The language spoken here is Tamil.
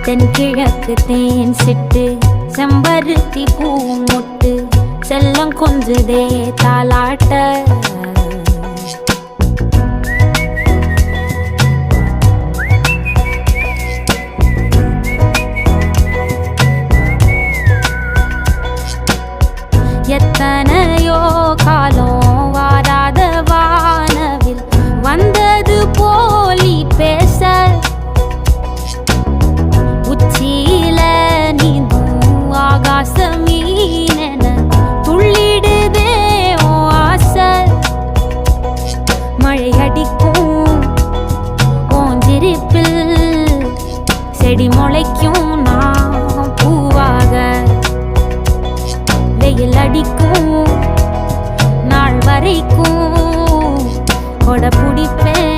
தென்கிழக்கு தேன் சிட்டு செம்பருத்தி பூ மொட்டு செல்லம் கொஞ்சுதே தாலாட்ட எத்தனையோ காலம் வாராத வானவில் வந்தது போலி பேச உச்சியில நீந்தும் ஆகாச மீனென துள்ளிடுதே ஓ ஆசை மழை அடிக்கும் ஓஞ்சிருப்பில் செடி முளைக்கும் நான் பூவாக வெயில் அடிக்கும் நாள் வரைக்கும் கொடை பிடிப்பேன்